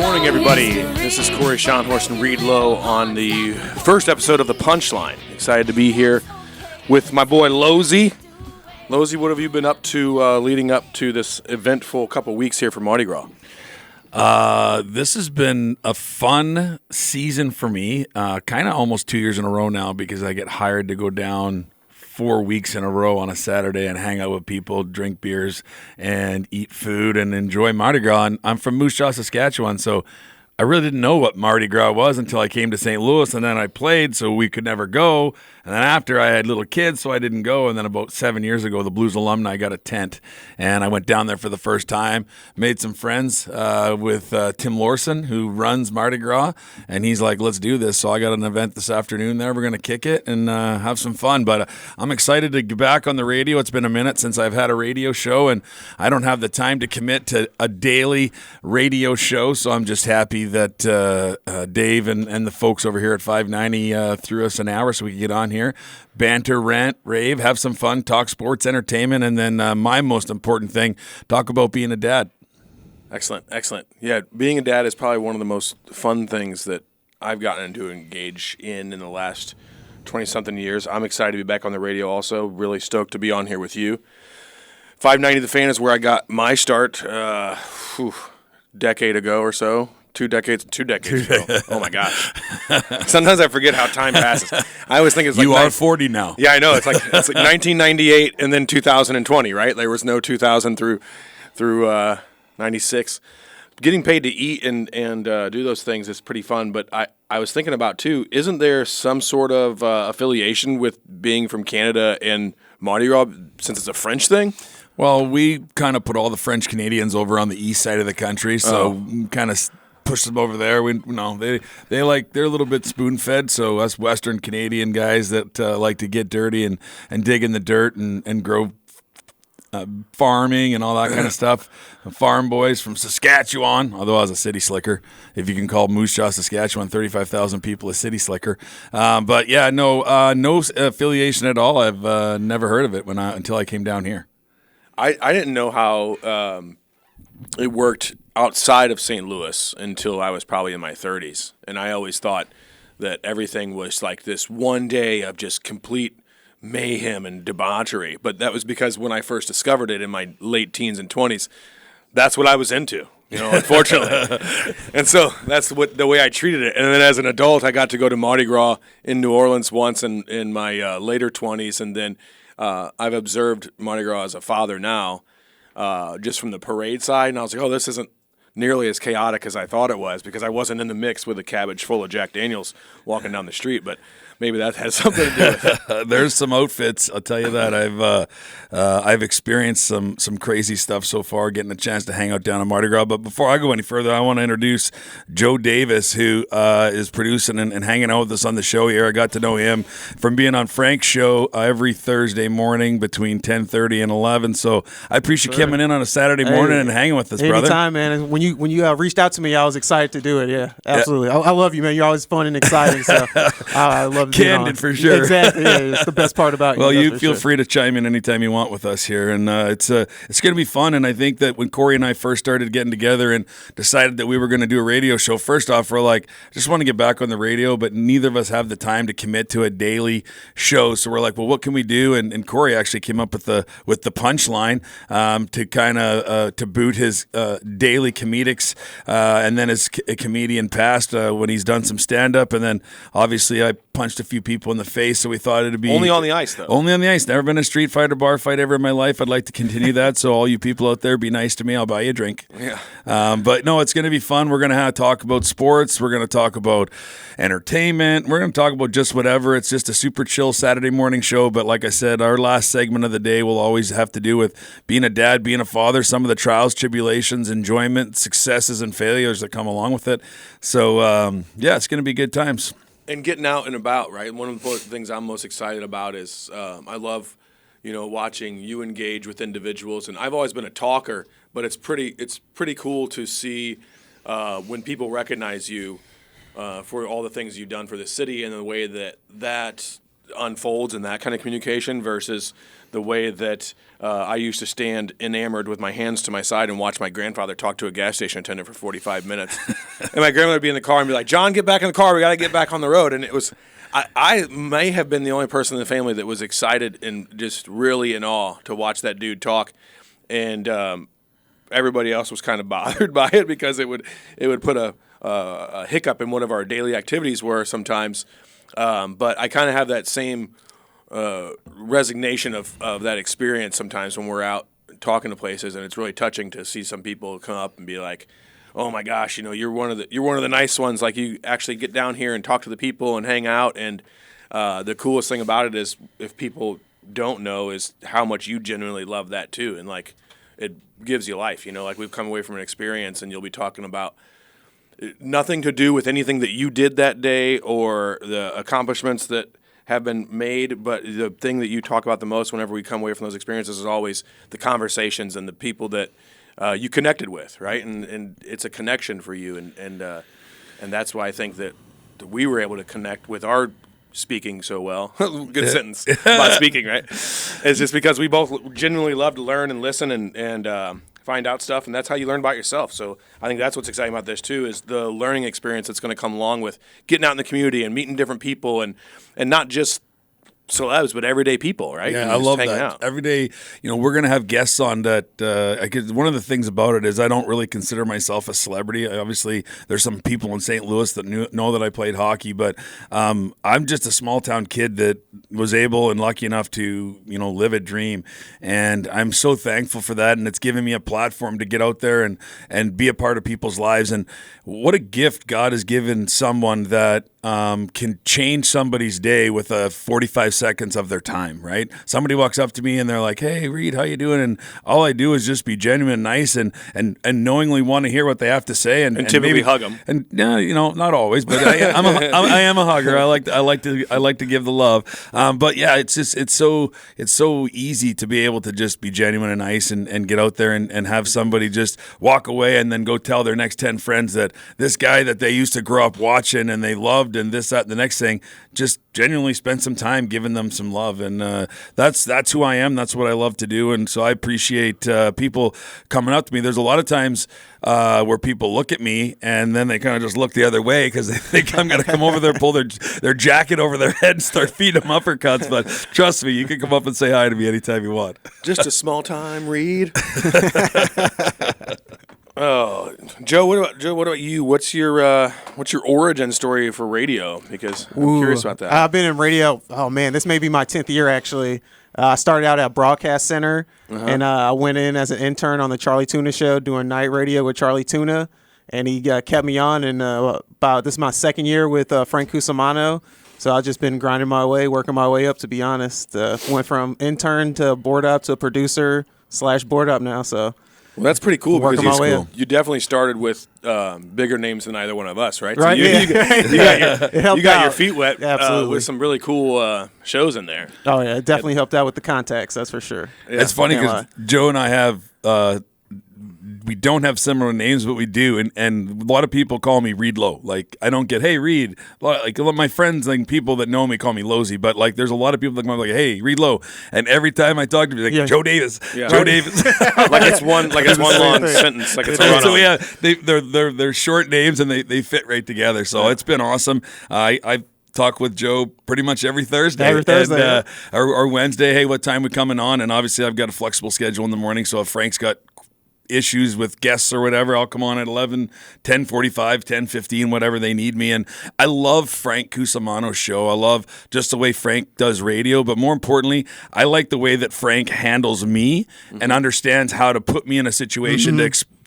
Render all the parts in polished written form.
morning, everybody. This is Corey Schonhorst and Reed Lowe on the first episode of The Punchline. Excited to be here with my boy Losey. Losey, what have you been up to leading up to this eventful couple weeks here for Mardi Gras? This has been a fun season for me, kind of almost 2 years in a row now because I get hired to go down 4 weeks in a row on a Saturday and hang out with people, drink beers, and eat food and enjoy Mardi Gras. And I'm from Moose Jaw, Saskatchewan, so I really didn't know what Mardi Gras was until I came to St. Louis, and then I played, so we could never go. And then after, I had little kids, so I didn't go. And then about 7 years ago, the Blues alumni got a tent, and I went down there for the first time, made some friends with Tim Lorson, who runs Mardi Gras, and he's like, let's do this. So I got an event this afternoon there. We're going to kick it and have some fun. But I'm excited to get back on the radio. It's been a minute since I've had a radio show, and I don't have the time to commit to a daily radio show, so I'm just happy that Dave and the folks over here at 590 threw us an hour so we could get on here, banter, rant, rave, have some fun, talk sports, entertainment, and then my most important thing, talk about being a dad. Excellent. Yeah, being a dad is probably one of the most fun things that I've gotten to engage in the last 20-something years. I'm excited to be back on the radio also, really stoked to be on here with you. 590 The Fan is where I got my start decade ago or so. Two decades ago. Oh, my gosh. Sometimes I forget how time passes. I always think it's like... You are 40 now. Yeah, I know. It's like 1998 and then 2020, right? There was no 2000 through 96. Getting paid to eat and do those things is pretty fun. But I was thinking about, too, isn't there some sort of affiliation with being from Canada and Mardi Gras since it's a French thing? Well, we kind of put all the French Canadians over on the east side of the country, so kind of push them over there. They're a little bit spoon fed. So us Western Canadian guys that like to get dirty and dig in the dirt and grow farming and all that kind of stuff. Farm boys from Saskatchewan, although I was a city slicker, if you can call Moose Jaw, Saskatchewan, 35,000 people a city slicker. But yeah, no affiliation at all. I've never heard of it until I came down here. I didn't know how it worked outside of St. Louis until I was probably in my 30s. And I always thought that everything was like this one day of just complete mayhem and debauchery. But that was because when I first discovered it in my late teens and 20s, that's what I was into, unfortunately. And so that's the way I treated it. And then as an adult, I got to go to Mardi Gras in New Orleans once in my later 20s. And then I've observed Mardi Gras as a father now, just from the parade side. And I was like, this isn't nearly as chaotic as I thought it was because I wasn't in the mix with a cabbage full of Jack Daniels walking down the street. But maybe that has something to do with it. There's some outfits, I'll tell you that. I've experienced some crazy stuff so far, getting a chance to hang out down at Mardi Gras. But before I go any further, I want to introduce Joe Davis, who is producing and hanging out with us on the show here. I got to know him from being on Frank's show every Thursday morning between 10:30 and 11. So I appreciate you coming in on a Saturday morning and hanging with us, brother. Anytime, man. When you reached out to me, I was excited to do it. Yeah, absolutely. Yeah. I love you, man. You're always fun and exciting. So I love candid for sure. Exactly. Yeah, it's the best part about you. Well, you feel free to chime in anytime you want with us here, and it's going to be fun. And I think that when Corey and I first started getting together and decided that we were going to do a radio show, first off, we're like, just want to get back on the radio, but neither of us have the time to commit to a daily show. So we're like, well, what can we do? And Corey actually came up with the punchline to kind of to boot his daily comedics, and then his comedian past when he's done some stand up, and then obviously I punched a few people in the face, so we thought it'd be only on the ice, though. Only on the ice. Never been a street fight or bar fight ever in my life. I'd like to continue that. So all you people out there, be nice to me. I'll buy you a drink. Yeah. But no, it's going to be fun. We're going to talk about sports. We're going to talk about entertainment. We're going to talk about just whatever. It's just a super chill Saturday morning show. But like I said, our last segment of the day will always have to do with being a dad, being a father, some of the trials, tribulations, enjoyment, successes, and failures that come along with it. So it's going to be good times. And getting out and about, right? One of the things I'm most excited about is I love, watching you engage with individuals. And I've always been a talker, but it's pretty cool to see when people recognize you for all the things you've done for the city and the way that unfolds in that kind of communication versus the way that I used to stand enamored with my hands to my side and watch my grandfather talk to a gas station attendant for 45 minutes. And my grandmother would be in the car and be like, John, get back in the car. We got to get back on the road. And it was, I may have been the only person in the family that was excited and just really in awe to watch that dude talk. And everybody else was kind of bothered by it because it would put a hiccup in one of our daily activities were sometimes. But I kind of have that same resignation of that experience sometimes when we're out talking to places, and it's really touching to see some people come up and be like, "Oh my gosh, you're one of the nice ones. Like you actually get down here and talk to the people and hang out." And the coolest thing about it is, if people don't know, is how much you genuinely love that too, and like it gives you life. Like we've come away from an experience, and you'll be talking about nothing to do with anything that you did that day or the accomplishments that have been made, but the thing that you talk about the most whenever we come away from those experiences is always the conversations and the people that you connected with, right? And it's a connection for you, and that's why I think that we were able to connect with our speaking so well. Good sentence about speaking, right? It's just because we both genuinely love to learn and listen and find out stuff, and that's how you learn about yourself. So I think that's what's exciting about this too, is the learning experience that's going to come along with getting out in the community and meeting different people, and not just celebs, but everyday people, right? Yeah, I love that. Out. Every day, we're going to have guests on that. One of the things about it is I don't really consider myself a celebrity. Obviously, there's some people in St. Louis that know that I played hockey, but I'm just a small town kid that was able and lucky enough to, live a dream. And I'm so thankful for that. And it's given me a platform to get out there and be a part of people's lives. And what a gift God has given someone that can change somebody's day with 45 seconds of their time, right? Somebody walks up to me and they're like, "Hey, Reed, how you doing?" And all I do is just be genuine and nice and knowingly want to hear what they have to say and typically maybe hug them. And not always, but I am a hugger. I like to give the love. But yeah, it's so easy to be able to just be genuine and nice and get out there and have somebody just walk away and then go tell their next 10 friends that this guy that they used to grow up watching and they loved and this, that, and the next thing, just genuinely spend some time giving them some love. And that's who I am. That's what I love to do. And so I appreciate people coming up to me. There's a lot of times where people look at me and then they kind of just look the other way because they think I'm going to come over there, pull their jacket over their head and start feeding them uppercuts. But trust me, you can come up and say hi to me anytime you want. Just a small time read. Oh, Joe, what about you? What's your origin story for radio? Because I'm curious about that. I've been in radio. Oh man, this may be my 10th year actually. I started out at Broadcast Center, and I went in as an intern on the Charlie Tuna Show doing night radio with Charlie Tuna, and he kept me on. And this is my second year with Frank Cusimano. So I've just been grinding my way, working my way up. To be honest, went from intern to board up to producer / board up now. So. Well, that's pretty cool because you you definitely started with bigger names than either one of us, right? Right. So you got your feet wet with some really cool shows in there. Oh, yeah. It definitely helped out with the contacts, that's for sure. Yeah. It's funny because Joe and I have we don't have similar names, but we do. And a lot of people call me Reed Lowe. Like, I don't get, "Hey, Reed." Like, my friends, like, people that know me call me Losey. But, like, there's a lot of people that come up like, "Hey, Reed Lowe." And every time I talk to me, like, "Joe Davis." Yeah. Joe Davis. like it's one long sentence. Like it's a run-on. So, yeah, they're short names, and they fit right together. So it's been awesome. I talk with Joe pretty much every Thursday. And, or Wednesday, "Hey, what time we coming on?" And obviously I've got a flexible schedule in the morning. So if Frank's got issues with guests or whatever, I'll come on at 11, 10:45, 10:15, whatever they need me. And I love Frank Cusimano's show. I love just the way Frank does radio, but more importantly, I like the way that Frank handles me and understands how to put me in a situation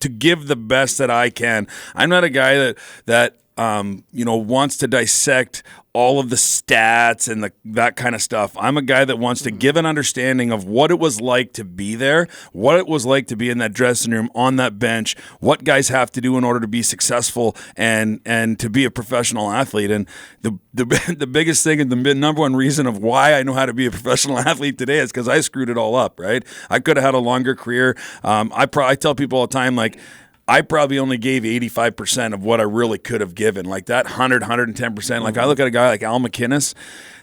to give the best that I can. I'm not a guy that wants to dissect all of the stats and that kind of stuff. I'm a guy that wants to give an understanding of what it was like to be there, what it was like to be in that dressing room, on that bench, what guys have to do in order to be successful and to be a professional athlete. And the biggest thing and the number one reason of why I know how to be a professional athlete today is because I screwed it all up, right? I could have had a longer career. I tell people all the time, like, I probably only gave 85% of what I really could have given. Like that 110%. Like I look at a guy like Al McInnes.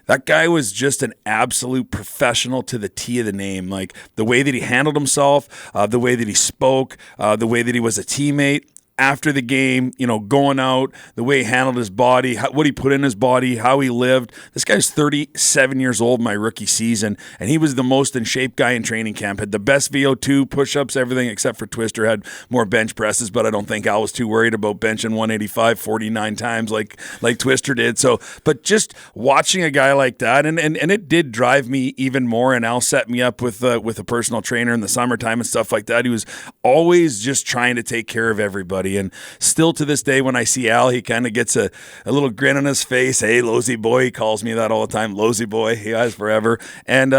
That guy was just an absolute professional to the T of the name. Like the way that he handled himself, the way that he spoke, the way that he was a teammate. After the game, going out, the way he handled his body, what he put in his body, how he lived. This guy's 37 years old my rookie season, and he was the most in shape guy in training camp. Had the best VO2, push-ups, everything except for Twister. Had more bench presses, but I don't think Al was too worried about benching 185 49 times like Twister did. So, but just watching a guy like that, and it did drive me even more, and Al set me up with a personal trainer in the summertime and stuff like that. He was always just trying to take care of everybody. And still to this day, when I see Al, he kind of gets a little grin on his face. Hey, Losey boy. He calls me that all the time. Losey boy. He has forever. And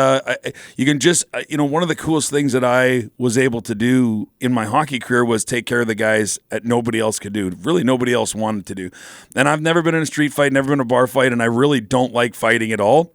you can just, one of the coolest things that I was able to do in my hockey career was take care of the guys that nobody else could do. Really, nobody else wanted to do. And I've never been in a street fight, never been in a bar fight, and I really don't like fighting at all.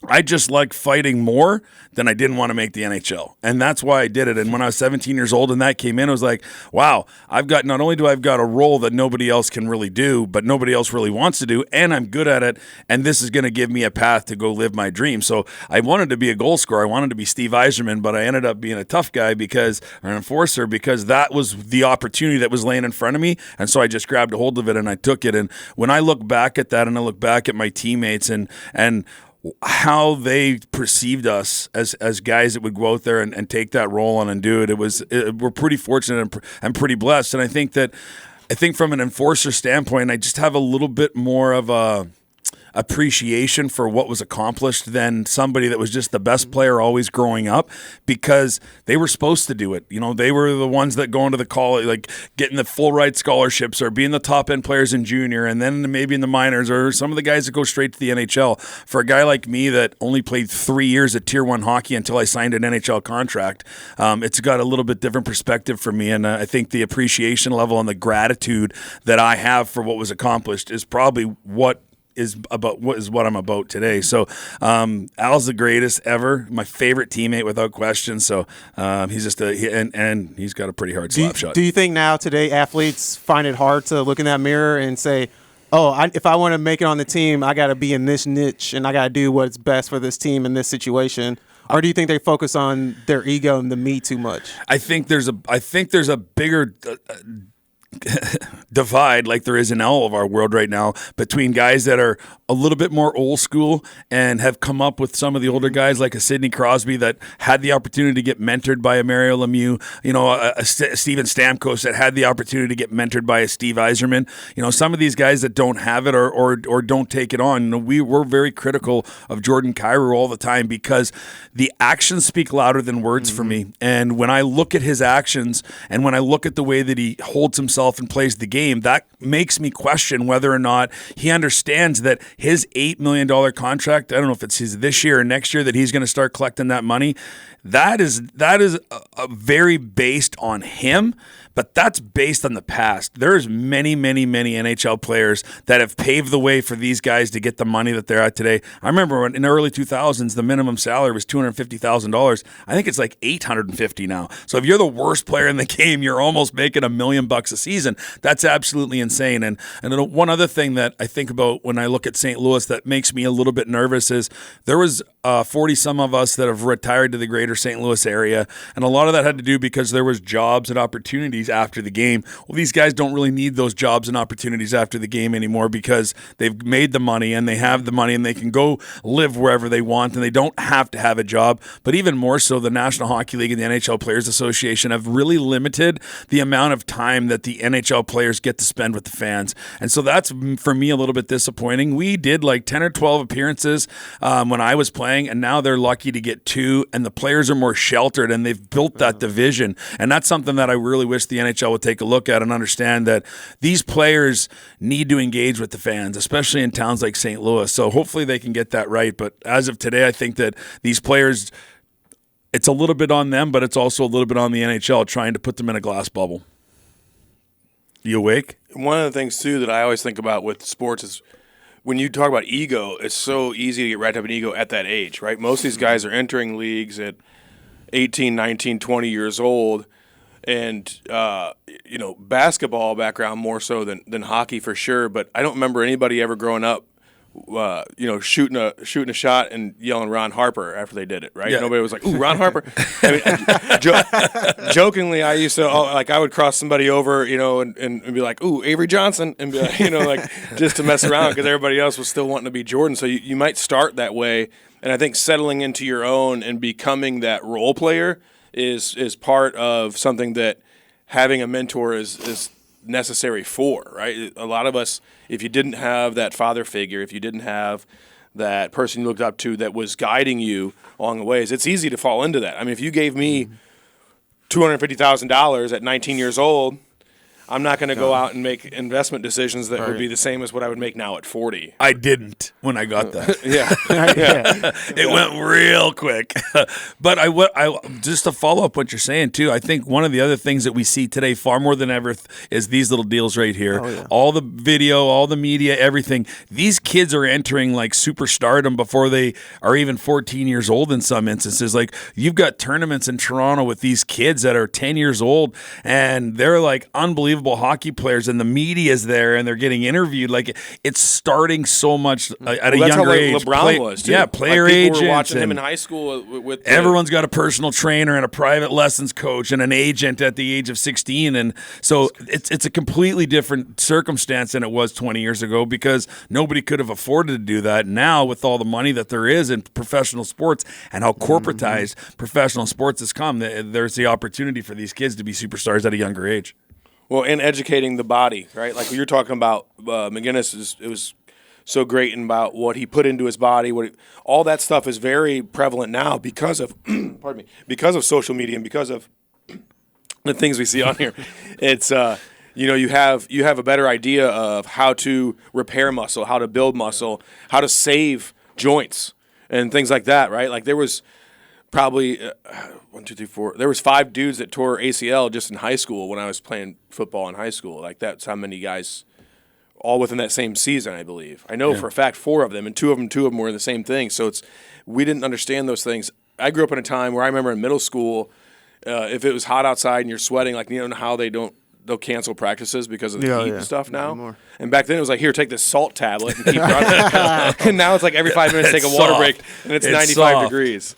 I just like fighting more than I didn't want to make the NHL. And that's why I did it. And when I was 17 years old and that came in, I was like, wow, not only do I've got a role that nobody else can really do, but nobody else really wants to do, and I'm good at it, and this is going to give me a path to go live my dream. So I wanted to be a goal scorer. I wanted to be Steve Yzerman, but I ended up being a tough guy or an enforcer because that was the opportunity that was laying in front of me. And so I just grabbed a hold of it and I took it. And when I look back at that and I look back at my teammates and how they perceived us as guys that would go out there and take that role on and do it. We're pretty fortunate and pretty blessed. And I think from an enforcer standpoint, I just have a little bit more of a appreciation for what was accomplished than somebody that was just the best player always growing up, because they were supposed to do it. They were the ones that go into the college, like getting the full ride scholarships or being the top end players in junior and then maybe in the minors, or some of the guys that go straight to the NHL. For a guy like me that only played 3 years at Tier 1 hockey until I signed an NHL contract, it's got a little bit different perspective for me. And I think the appreciation level and the gratitude that I have for what was accomplished is probably what I'm about today. So Al's the greatest ever, my favorite teammate without question. So he's just and he's got a pretty hard slap shot. Do you think now today athletes find it hard to look in that mirror and say, if I want to make it on the team, I got to be in this niche and I got to do what's best for this team in this situation? Or do you think they focus on their ego and the me too much? I think there's a bigger divide, like there is in all of our world right now, between guys that are a little bit more old school and have come up with some of the older guys like a Sidney Crosby that had the opportunity to get mentored by a Mario Lemieux, a Steven Stamkos that had the opportunity to get mentored by a Steve Yzerman. Some of these guys that don't have it or don't take it on. We're very critical of Jordan Kyrou all the time because the actions speak louder than words for me. And when I look at his actions and when I look at the way that he holds himself and plays the game, that makes me question whether or not he understands that his $8 million contract, I don't know if it's this year or next year that he's going to start collecting that money. That is a very based on him, but that's based on the past. There's many, many, many NHL players that have paved the way for these guys to get the money that they're at today. I remember in the early 2000s, the minimum salary was $250,000. I think it's like $850 now. So if you're the worst player in the game, you're almost making $1 million a season. That's absolutely insane. And one other thing that I think about when I look at St. Louis that makes me a little bit nervous is there was 40 some of us that have retired to the greater St. Louis area, and a lot of that had to do because there was jobs and opportunities after the game. Well, these guys don't really need those jobs and opportunities after the game anymore because they've made the money and they have the money and they can go live wherever they want and they don't have to have a job. But even more so, the National Hockey League and the NHL Players Association have really limited the amount of time that the NHL players get to spend with the fans. And so that's, for me, a little bit disappointing. We did like 10 or 12 appearances when I was playing, and now they're lucky to get 2, and the players are more sheltered, and they've built that division. And that's something that I really wish the NHL would take a look at and understand that these players need to engage with the fans, especially in towns like St. Louis. So hopefully they can get that right. But as of today, I think that these players, it's a little bit on them, but it's also a little bit on the NHL trying to put them in a glass bubble. You awake? One of the things, too, that I always think about with sports is when you talk about ego, it's so easy to get wrapped up in ego at that age, right? Most of these guys are entering leagues at 18, 19, 20 years old, and basketball background more so than hockey for sure. But I don't remember anybody ever growing up, shooting a shot and yelling Ron Harper after they did it. Right? Yeah. Nobody was like, "Ooh, Ron Harper." I mean, jokingly, I used to I would cross somebody over, and be like, "Ooh, Avery Johnson," and be like, just to mess around because everybody else was still wanting to be Jordan. So you might start that way, and I think settling into your own and becoming that role player is part of something that having a mentor is necessary for, right? A lot of us, if you didn't have that father figure, if you didn't have that person you looked up to that was guiding you along the ways, it's easy to fall into that. I mean, if you gave me $250,000 at 19 years old, I'm not going to go out and make investment decisions that would be the same as what I would make now at 40. I didn't when I got that. Yeah. It went real quick. But I just to follow up what you're saying too, I think one of the other things that we see today far more than ever is these little deals right here. All the video, all the media, everything. These kids are entering like superstardom before they are even 14 years old in some instances. Like you've got tournaments in Toronto with these kids that are 10 years old and they're like unbelievable hockey players, and the media's there and they're getting interviewed. Like it's starting so much at a younger age. That's how LeBron was too. Yeah, player like agents. People were watching him in high school with everyone's got a personal trainer and a private lessons coach and an agent at the age of 16, and so it's a completely different circumstance than it was 20 years ago because nobody could have afforded to do that. Now with all the money that there is in professional sports and how corporatized professional sports has come, there's the opportunity for these kids to be superstars at a younger age. Well, and educating the body, right? Like you're talking about McGinnis, it was so great about what he put into his body. All that stuff is very prevalent now because of, pardon me, because of social media and because of the things we see on here. It's you have a better idea of how to repair muscle, how to build muscle, how to save joints and things like that, right? Like there was probably 1, 2, 3, 4. There was 5 dudes that tore ACL just in high school when I was playing football in high school. Like that's how many guys, all within that same season, I believe. I know for a fact 4 of them, and two of them were the same thing. So we didn't understand those things. I grew up in a time where I remember in middle school, if it was hot outside and you're sweating, like how they'll cancel practices because of the heat and stuff now. And back then it was like, here, take this salt tablet and keep running. And now it's like every 5 minutes take a water break and it's 95 degrees.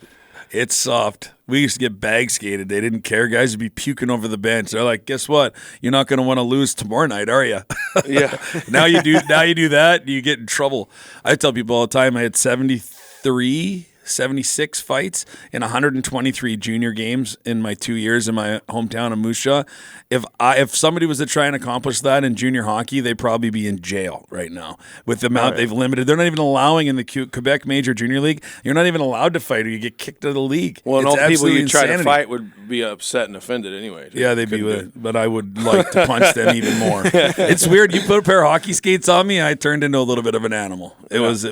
It's soft. We used to get bag skated. They didn't care. Guys would be puking over the bench. They're like, guess what? You're not going to want to lose tomorrow night, are you? Yeah. Now you do that, you get in trouble. I tell people all the time I had 76 fights in 123 junior games in my 2 years in my hometown of Moose Jaw. If somebody was to try and accomplish that in junior hockey, they'd probably be in jail right now with the amount they've limited. They're not even allowing in the Quebec Major Junior League. You're not even allowed to fight or you get kicked out of the league. Well, and it's all the people you try to insanity. fight would be upset and offended anyway. Yeah, they'd be, but I would like to punch them even more. It's weird. You put a pair of hockey skates on me, I turned into a little bit of an animal. It was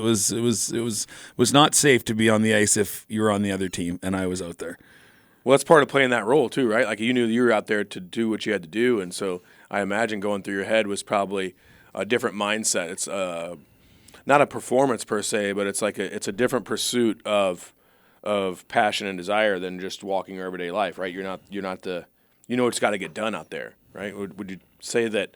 not safe to be on the ice if you were on the other team and I was out there. Well, that's part of playing that role too, right? Like you knew you were out there to do what you had to do, and so I imagine going through your head was probably a different mindset. It's not a performance per se, but it's a different pursuit of passion and desire than just walking your everyday life, right? You're not it's got to get done out there, right? Would you say that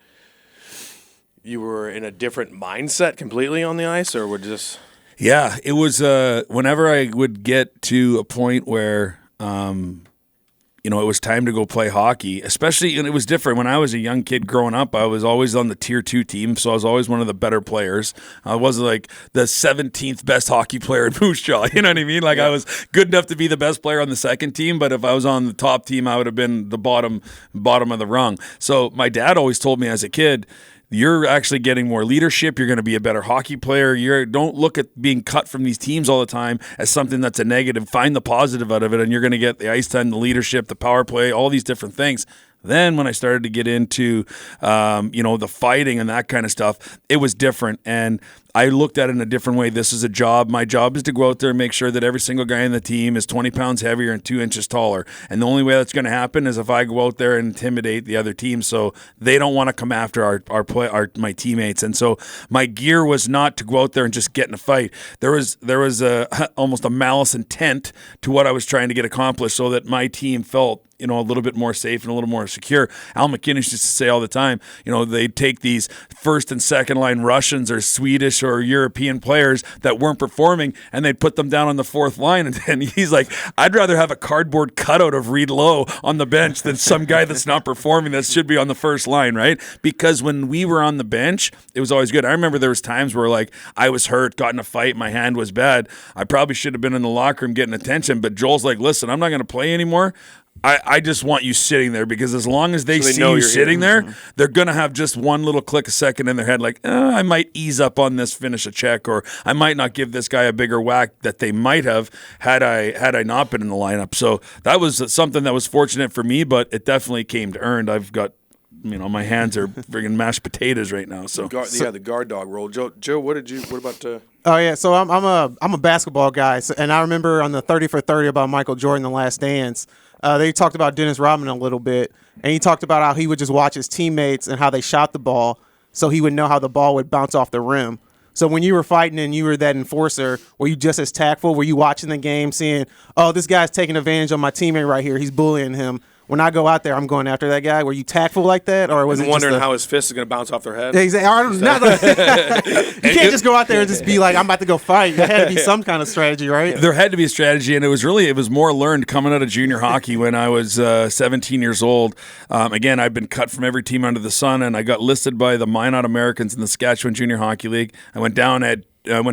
you were in a different mindset completely on the ice, or would just? Yeah, it was whenever I would get to a point where it was time to go play hockey, especially, and it was different. When I was a young kid growing up, I was always on the Tier 2 team, so I was always one of the better players. I wasn't like the 17th best hockey player in Moose Jaw, you know what I mean? Like I was good enough to be the best player on the second team, but if I was on the top team, I would have been the bottom of the rung. So my dad always told me as a kid, you're actually getting more leadership. You're going to be a better hockey player. Don't look at being cut from these teams all the time as something that's a negative. Find the positive out of it, and you're going to get the ice time, the leadership, the power play, all these different things. Then when I started to get into, the fighting and that kind of stuff, it was different. And I looked at it in a different way. This is a job. My job is to go out there and make sure that every single guy in the team is 20 pounds heavier and 2 inches taller. And the only way that's going to happen is if I go out there and intimidate the other team, so they don't want to come after my teammates. And so my gear was not to go out there and just get in a fight. There was almost a malice intent to what I was trying to get accomplished, so that my team felt a little bit more safe and a little more secure. Al McInnes used to say all the time, they'd take these first and second line Russians or Swedish or European players that weren't performing, and they'd put them down on the fourth line. And he's like, I'd rather have a cardboard cutout of Reed Lowe on the bench than some guy that's not performing that should be on the first line, right? Because when we were on the bench, it was always good. I remember there was times where like I was hurt, got in a fight, my hand was bad. I probably should have been in the locker room getting attention, but Joel's like, listen, I'm not going to play anymore. I just want you sitting there, because as long as they see you sitting there, they're going to have just one little click a second in their head like, I might ease up on this, finish a check, or I might not give this guy a bigger whack that they might have had I not been in the lineup. So that was something that was fortunate for me, but it definitely came to earned. I've got, my hands are friggin' mashed potatoes right now. So the guard dog role. Joe, what about Oh yeah, so I'm a basketball guy, and I remember on the 30 for 30 about Michael Jordan, The Last Dance, they talked about Dennis Rodman a little bit, and he talked about how he would just watch his teammates and how they shot the ball, so he would know how the ball would bounce off the rim. So when you were fighting and you were that enforcer, were you just as tactful? Were you watching the game, seeing, oh, this guy's taking advantage of my teammate right here, he's bullying him? When I go out there, I'm going after that guy. Were you tactful like that, or was it wondering how his fist is going to bounce off their head? Exactly. You can't just go out there and just be like, I'm about to go fight. There had to be some kind of strategy, right? There had to be a strategy, and it was more learned coming out of junior hockey when I was 17 years old. Again, I've been cut from every team under the sun, and I got listed by the Minot Americans in the Saskatchewan Junior Hockey League. I went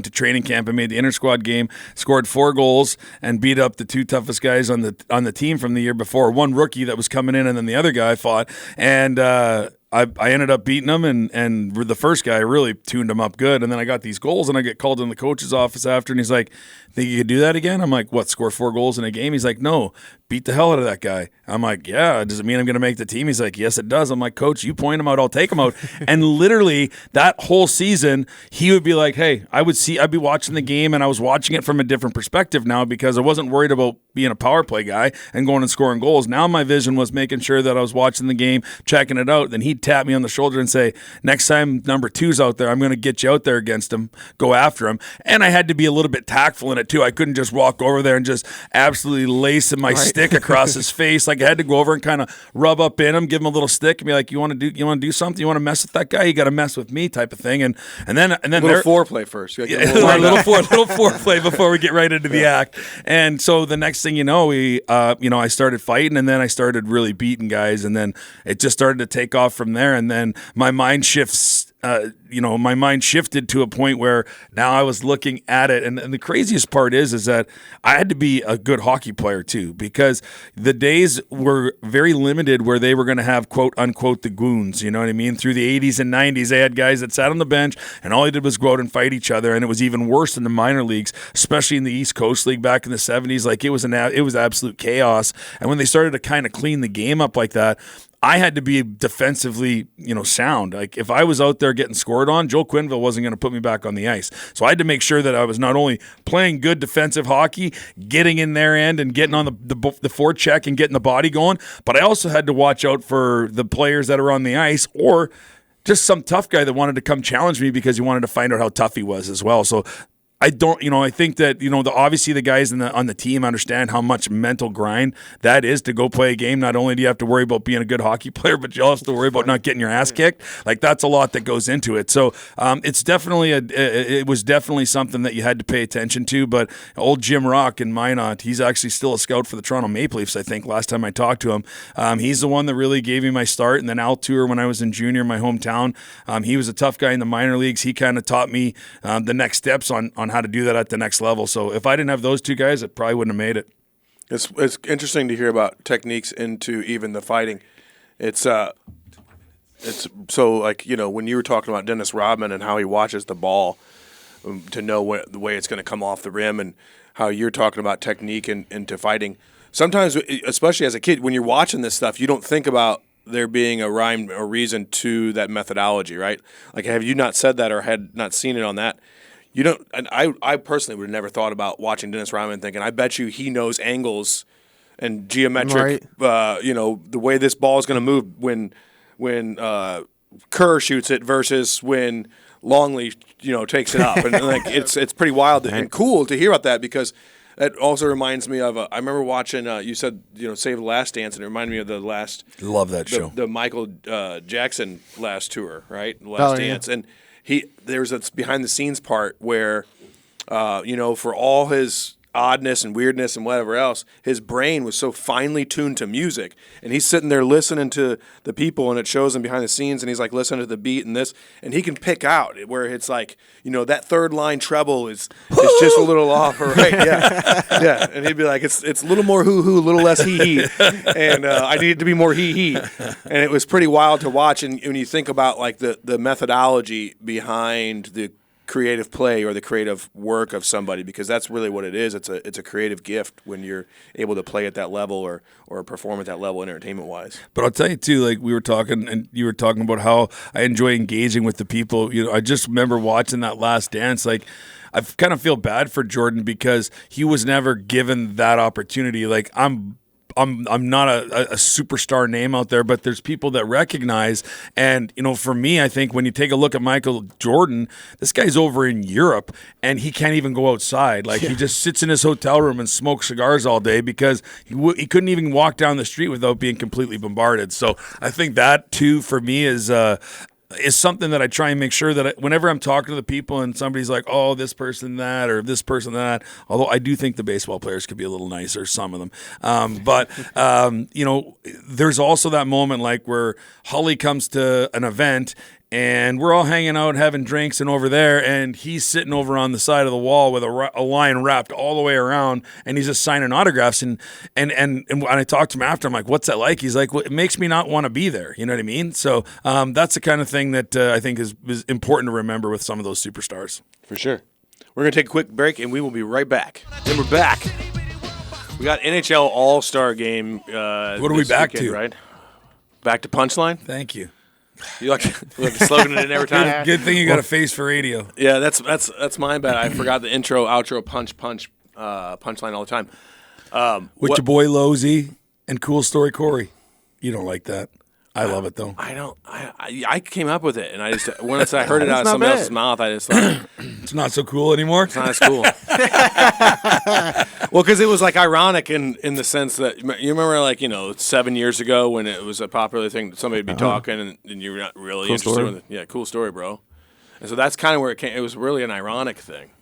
to training camp and made the inter-squad game, scored 4 goals, and beat up the 2 toughest guys on the team from the year before. One rookie that was coming in, and then the other guy fought. And I ended up beating him, and the first guy really tuned him up good. And then I got these goals, and I get called in the coach's office after, and he's like, think you could do that again? I'm like, what, score 4 goals in a game? He's like, no, beat the hell out of that guy. I'm like, yeah, does it mean I'm going to make the team? He's like, yes, it does. I'm like, coach, you point him out, I'll take him out. And literally that whole season, he would be like, hey, I'd be watching the game, and I was watching it from a different perspective now, because I wasn't worried about being a power play guy and going and scoring goals. Now my vision was making sure that I was watching the game, checking it out. Then he'd tap me on the shoulder and say, next time number 2's out there, I'm going to get you out there against him, go after him. And I had to be a little bit tactful in it too. I couldn't just walk over there and just absolutely lace my stick across his face. Like I had to go over and kind of rub up in him, give him a little stick, and be like, you want to do something? You want to mess with that guy? You got to mess with me, type of thing. And then a little foreplay first. A little foreplay before we get right into the act. And so the next thing you know, I started fighting, and then I started really beating guys, and then it just started to take off from there. And then my mind shifted to a point where now I was looking at it. And the craziest part is that I had to be a good hockey player too, because the days were very limited where they were going to have quote unquote the goons, you know what I mean? Through the 80s and 90s, they had guys that sat on the bench and all they did was go out and fight each other. And it was even worse in the minor leagues, especially in the East Coast League back in the 70s. Like it was absolute chaos. And when they started to kind of clean the game up like that, I had to be defensively, sound. Like if I was out there getting scored on, Joe Quenneville wasn't going to put me back on the ice. So I had to make sure that I was not only playing good defensive hockey, getting in their end and getting on the forecheck and getting the body going, but I also had to watch out for the players that are on the ice, or just some tough guy that wanted to come challenge me because he wanted to find out how tough he was as well. So I think that, obviously the guys on the team understand how much mental grind that is to go play a game. Not only do you have to worry about being a good hockey player, but you also have to worry about not getting your ass kicked. Like that's a lot that goes into it. So it was definitely something that you had to pay attention to. But old Jim Rock in Minot, he's actually still a scout for the Toronto Maple Leafs, I think, last time I talked to him. He's the one that really gave me my start. And then Al Tour, when I was in junior, my hometown, he was a tough guy in the minor leagues. He kind of taught me the next steps on how to do that at the next level. So if I didn't have those two guys, it probably wouldn't have made it. It's interesting to hear about techniques into even the fighting. It's so like, when you were talking about Dennis Rodman and how he watches the ball to know the way it's going to come off the rim, and how you're talking about technique into fighting. Sometimes, especially as a kid, when you're watching this stuff, you don't think about there being a rhyme or reason to that methodology, right? Like, have you not said that or had not seen it on that? You don't. And I personally would have never thought about watching Dennis Rodman thinking, I bet you he knows angles and geometric, the way this ball is going to move when Kerr shoots it versus when Longley, takes it up, and like it's pretty wild and cool to hear about that, because that also reminds me of I remember watching. You said Save the Last Dance, and it reminded me of the last. Love that show. The Michael Jackson last tour, right? Last Dance, and there's this behind the scenes part where, for all his oddness and weirdness and whatever else, his brain was so finely tuned to music, and he's sitting there listening to the people, and it shows him behind the scenes, and he's like listening to the beat and this, and he can pick out where it's like, that third line treble is just a little off, right? Yeah, and he'd be like, it's a little more hoo-hoo, a little less hee-hee, and I need it to be more hee-hee, and it was pretty wild to watch. And when you think about like the methodology behind the creative play or the creative work of somebody, because that's really what it is. It's a creative gift when you're able to play at that level or perform at that level entertainment wise. But I'll tell you too, like we were talking, and you were talking about how I enjoy engaging with the people. I just remember watching that Last Dance. Like, I kind of feel bad for Jordan because he was never given that opportunity. Like, I'm not a superstar name out there, but there's people that recognize. And, for me, I think when you take a look at Michael Jordan, this guy's over in Europe and he can't even go outside. Like, he just sits in his hotel room and smokes cigars all day because he couldn't even walk down the street without being completely bombarded. So I think that, too, for me is something that I try and make sure that whenever I'm talking to the people and somebody's like, oh, this person that or this person that, although I do think the baseball players could be a little nicer, some of them. But there's also that moment like where Holly comes to an event and we're all hanging out, having drinks, and over there, and he's sitting over on the side of the wall with a line wrapped all the way around, and he's just signing autographs. And when I talked to him after, I'm like, "What's that like?" He's like, "Well, it makes me not want to be there." You know what I mean? So that's the kind of thing that I think is important to remember with some of those superstars. For sure. We're going to take a quick break, and we will be right back. Then we're back. We got NHL All-Star Game. What are we back weekend, to? Right? Back to Punchline? Thank you. You like to slogan it in every time? Good thing you got a face for radio. Yeah, that's my bad. I forgot the intro, outro, punchline all the time. With your boy Losey and Cool Story Corey. You don't like that. I love it though. I don't. I came up with it, and I just once I heard it out of not somebody bad. else's mouth, I just thought It's not so cool anymore. it's not as cool. Well, because it was like ironic in the sense that you remember, like 7 years ago when it was a popular thing that somebody would be talking and you're not really Cool interested story. in it. Yeah, cool story, bro. And so that's kind of where it came. It was really an ironic thing.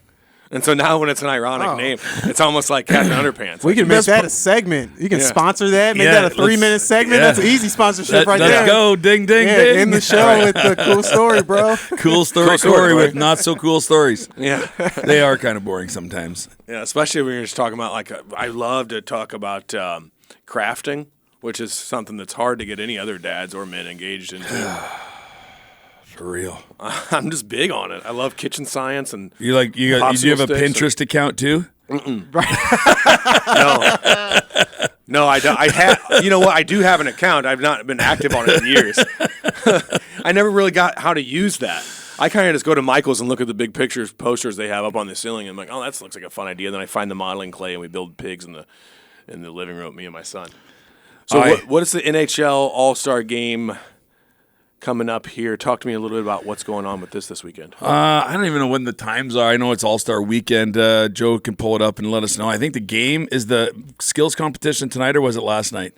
And so now when it's an ironic name, it's almost like Captain Underpants. We Like, can make that a segment. You can Yeah. sponsor that. Make Yeah, that a 3-minute segment. yeah. That's an easy sponsorship right Let's there. go. Ding, ding, Yeah, ding. end the show with the cool story, bro. Cool story, Cool story, Corey, Corey. with not so cool stories. yeah. They are kind of boring sometimes. Yeah, especially when you're just talking about I love to talk about crafting, which is something that's hard to get any other dads or men engaged into. For real. I'm just big on it. I love kitchen science and You do you have a Popsicle sticks Pinterest account too? no, I don't. I have. You know what? I do have an account. I've not been active on it in years. I never really got how to use that. I kind of just go to Michael's and look at the big posters they have up on the ceiling, and I'm like, oh, that looks like a fun idea. Then I find the modeling clay and we build pigs in the living room, me and my son. So what is the NHL All-Star Game coming up here? Talk to me a little bit about what's going on with this weekend. I don't even know when the times are. I know it's All-Star Weekend. Joe can pull it up and let us know. I think the game is the skills competition tonight, or was it last night?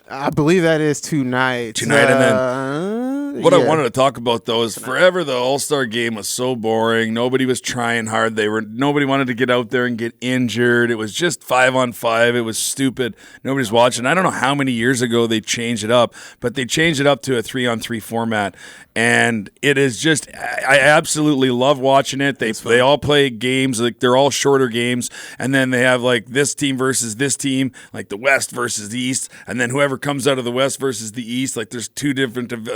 I believe that is tonight. Tonight, and then what I yeah. wanted to talk about though is forever the All-Star Game was so boring. Nobody was trying hard. Nobody wanted to get out there and get injured. It was just 5-on-5. It was stupid. Nobody's watching. I don't know how many years ago they changed it up, but they changed it up to a 3-on-3 format. and it is just I absolutely love watching it. They all play games, like they're all shorter games, and then they have like this team versus this team, like the West versus the East, and then whoever comes out of the West versus the East, like there's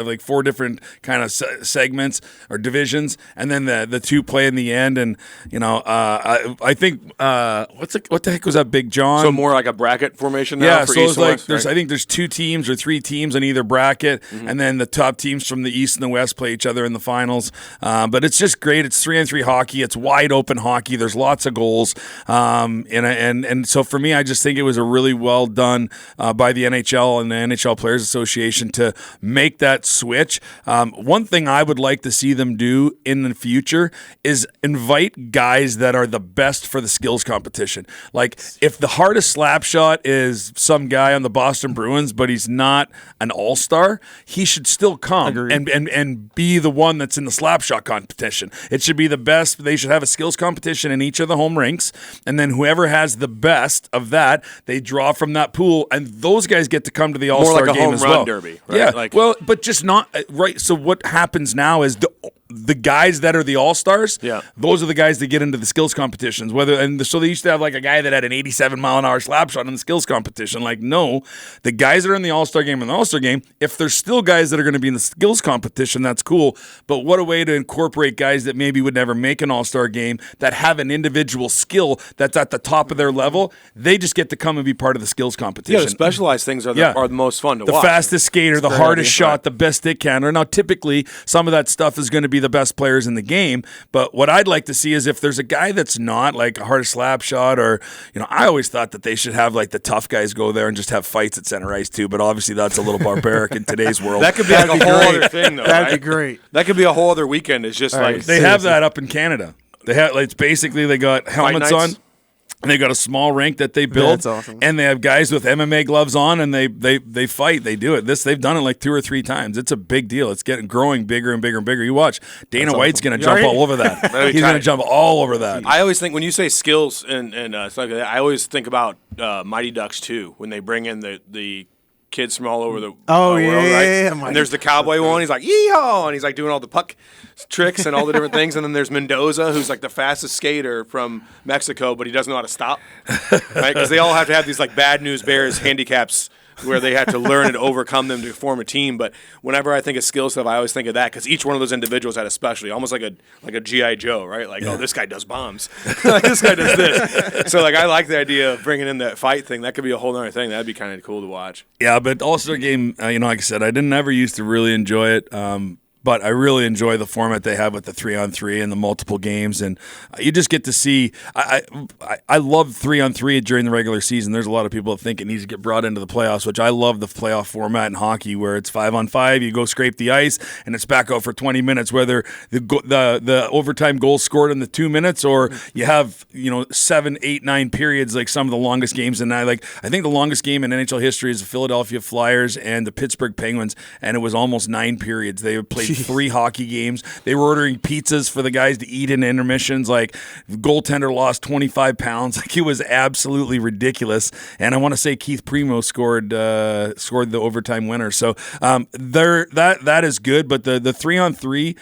like 4 different kind of segments or divisions, and then the 2 play in the end. And I think what the heck was that, Big John? So more like a bracket formation now. Yeah, for so East it's and like West, there's right? I think there's 2 teams or 3 teams in either bracket, and then the top teams from the East and the West play each other in the finals. But it's just great. It's 3-on-3 hockey. It's wide open hockey. There's lots of goals, and so for me, I just think it was a really well done by the NHL and the NHL Players Association to make that switch. One thing I would like to see them do in the future is invite guys that are the best for the skills competition. Like if the hardest slap shot is some guy on the Boston Bruins, but he's not an all-star, he should still come and be the one that's in the slap shot competition. It should be the best. They should have a skills competition in each of the home rinks, and then whoever has the best of that, they draw from that pool, and those guys get to come to the all-star like a game home as run well. derby, right? Yeah, Like- well, but just not right. So what happens now is the guys that are the all-stars, Yeah. those are the guys that get into the skills competitions. So they used to have like a guy that had an 87-mile-an-hour slap shot in the skills competition. Like, no, the guys that are in the all-star game and the all-star game, if there's still guys that are going to be in the skills competition, that's cool. But what a way to incorporate guys that maybe would never make an all-star game that have an individual skill that's at the top of their level. They just get to come and be part of the skills competition. Yeah, the specialized things are the most fun to The watch. fastest skater, the great hardest idea. shot, the best stick handler. Now, typically, some of that stuff is going to be the best players in the game. But what I'd like to see is if there's a guy that's not like a hardest slap shot, or I always thought that they should have like the tough guys go there and just have fights at center ice too. But obviously, that's a little barbaric in today's world. That could be like a whole other thing, though. That'd right? be great. That could be a whole other weekend. It's just right. like They have that up in Canada. They have it's basically they got helmets on. nights? And they got a small rink that they build, That's awesome. and they have guys with MMA gloves on, and they fight. They do it. They've done it like 2 or 3 times. It's a big deal. It's growing bigger and bigger and bigger. You watch Dana White's going to jump all over that. That'd be He's going to tight. jump all over that. I always think when you say skills and stuff like that, I always think about Mighty Ducks 2 when they bring in the kids from all over the world, yeah, right? yeah, And there's the cowboy one. He's like yeehaw, and he's like doing all the puck tricks and all the different things. And then there's Mendoza, who's like the fastest skater from Mexico, but he doesn't know how to stop, right? Because they all have to have these like bad news bears handicaps where they have to learn and overcome them to form a team. But whenever I think of skill stuff, I always think of that because each one of those individuals had a specialty, almost like a G.I. Joe, right? Like, oh, this guy does bombs. This guy does this. So, like, I like the idea of bringing in that fight thing. That could be a whole other thing. That'd be kind of cool to watch. Yeah, but All-Star Game, like I said, I didn't ever used to really enjoy it. But I really enjoy the format they have with the 3-on-3 and the multiple games, and you just get to see. I love 3-on-3 during the regular season. There's a lot of people that think it needs to get brought into the playoffs, which I love the playoff format in hockey, where it's 5-on-5. You go scrape the ice, and it's back out for 20 minutes. Whether the overtime goal scored in the 2 minutes, or you have 7, 8, 9 periods, like some of the longest games. And I think the longest game in NHL history is the Philadelphia Flyers and the Pittsburgh Penguins, and it was almost 9 periods. They played 3 hockey games. They were ordering pizzas for the guys to eat in intermissions. Like, the goaltender lost 25 pounds. Like, it was absolutely ridiculous. And I want to say Keith Primo scored the overtime winner. So that is good. But the 3-on-3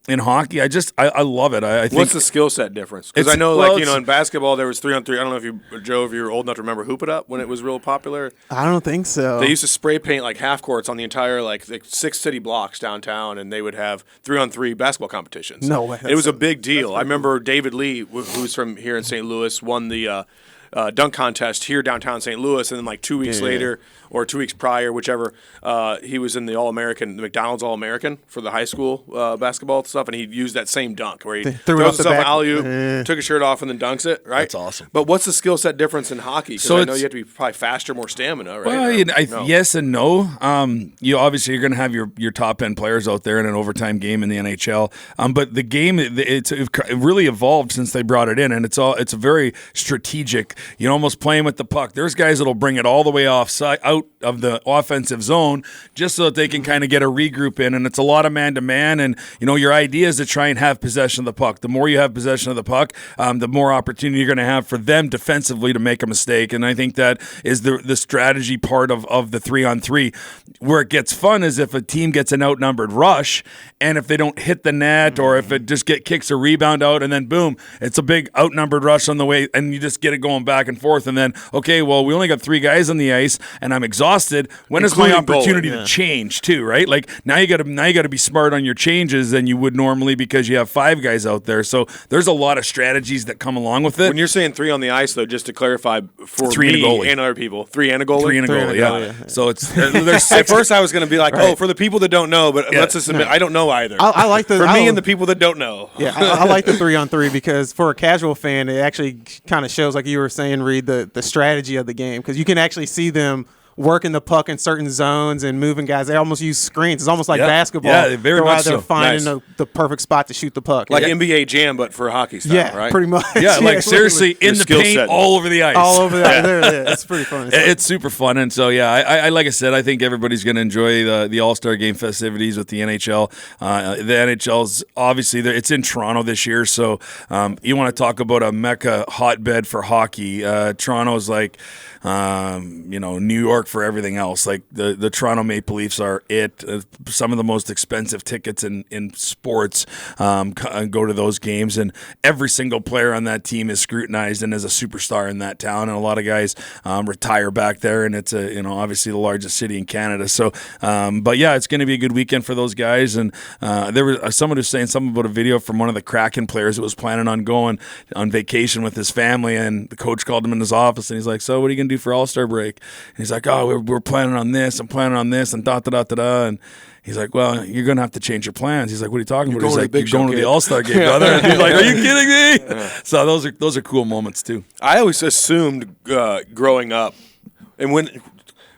in hockey, I love it. I think What's the skill set difference? Because I know, in basketball there was 3-on-3. I don't know if if you're old enough to remember Hoop It Up when it was real popular. I don't think so. They used to spray paint like half courts on the entire like 6 city blocks downtown, and they would have 3-on-3 basketball competitions. No way. It was a big deal. I remember David Lee, who's from here in St. Louis, won the dunk contest here downtown St. Louis, and then like 2 weeks later or 2 weeks prior, whichever, he was in the All-American, the McDonald's All-American for the high school basketball stuff, and he used that same dunk where he threw it throws off the himself an back. alley-oop, took his shirt off, and then dunks it, right? That's awesome. But what's the skill set difference in hockey? Because So I know it's- you have to be probably faster, more stamina, right? Well, Or no? yes and no. Obviously you're going to have your top end players out there in an overtime game in the NHL. But the game it really evolved since they brought it in, and it's a very strategic. you're almost playing with the puck. There's guys that'll bring it all the way out of the offensive zone just so that they can kind of get a regroup in. And it's a lot of man-to-man. And, your idea is to try and have possession of the puck. The more you have possession of the puck, the more opportunity you're going to have for them defensively to make a mistake. And I think that is the strategy part of the 3-on-3. Where it gets fun is if a team gets an outnumbered rush, and if they don't hit the net, or if it just kicks a rebound out, and then boom, it's a big outnumbered rush on the way, and you just get it going back and forth. And then, okay, well, we only got 3 guys on the ice, and I'm exhausted. When is my opportunity to change too? Right? Like now you got to be smart on your changes than you would normally because you have 5 guys out there. So there's a lot of strategies that come along with it. When you're saying 3 on the ice, though, just to clarify for 3 me and a goalie. and other people, 3 and a goalie. 3 and a goalie, yeah. So it's there's 6. At first, I was going to be like, Right. "Oh, for the people that don't know," but let's just admit, I don't know either. I like the for I me don't- and the people that don't know. Yeah, I like the 3-on-3 because for a casual fan, it actually kind of shows, like you were saying, Reed, the strategy of the game, because you can actually see them working the puck in certain zones and moving guys. They almost use screens. It's almost like Yeah. basketball. Yeah, very They're much out there so. finding Nice. the perfect spot to shoot the puck. Like yeah. NBA Jam, but for hockey style, Yeah, right? pretty much. Yeah, like seriously, in Your the skill paint, set. all over the ice. all over that. Yeah, it's pretty fun. It's super fun, and so yeah, I like I said, I think everybody's going to enjoy the All-Star Game festivities with the NHL. The NHL's obviously it's in Toronto this year, so you want to talk about a mecca hotbed for hockey. Toronto's like New York for everything else. Like the Toronto Maple Leafs are it. Some of the most expensive tickets in sports go to those games, and every single player on that team is scrutinized and is a superstar in that town. And a lot of guys retire back there, and it's obviously the largest city in Canada. So, but yeah, it's going to be a good weekend for those guys. And there was someone who was saying something about a video from one of the Kraken players who was planning on going on vacation with his family, and the coach called him in his office, and he's like, "So, what are you going to do for All-Star break?" And he's like, "Oh, we're planning on this. I'm planning on this, and da-da-da-da-da." And he's like, "Well, you're going to have to change your plans." He's like, "What are you talking about?" He's like, "You're going to the All-Star game, brother." And he's like, "Are you kidding me?" So those are cool moments too. I always assumed growing up, and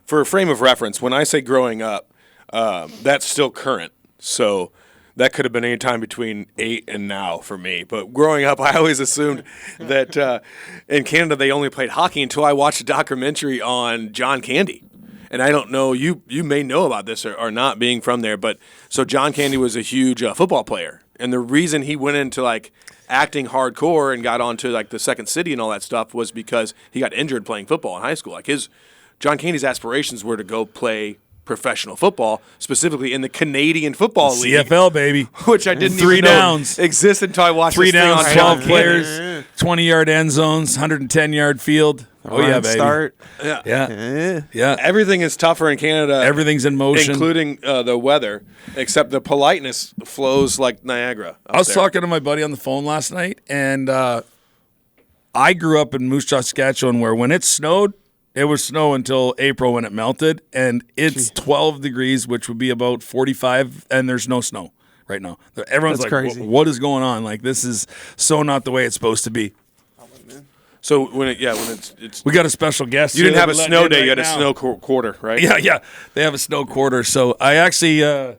for a frame of reference, when I say growing up, that's still current. So that could have been any time between 8 and now for me. But growing up, I always assumed that in Canada they only played hockey until I watched a documentary on John Candy. And I don't know, you may know about this or not being from there, but so John Candy was a huge football player. And the reason he went into like acting hardcore and got onto like the Second City and all that stuff was because he got injured playing football in high school. Like John Candy's aspirations were to go play professional football, specifically in the Canadian Football League. CFL, baby. Which I didn't Three even know downs. existed until I watched 3 this thing downs, on 12 John players, 20-yard end zones, 110-yard field. Oh, yeah, Run baby. Start. Candy. Yeah. Yeah. Everything is tougher in Canada. Everything's in motion. Including the weather, except the politeness flows like Niagara. I was talking to my buddy on the phone last night, and I grew up in Moose Jaw, Saskatchewan, where when it snowed, it would snow until April when it melted, and it's 12 degrees, which would be about 45, and there's no snow right now. Everyone's That's like, crazy. what is going on? Like, this is so not the way it's supposed to be. So when it's We got a special guest. you didn't here have a we're letting snow in day, right you had a now. snow quarter, right? Yeah. They have a snow quarter. So I actually, a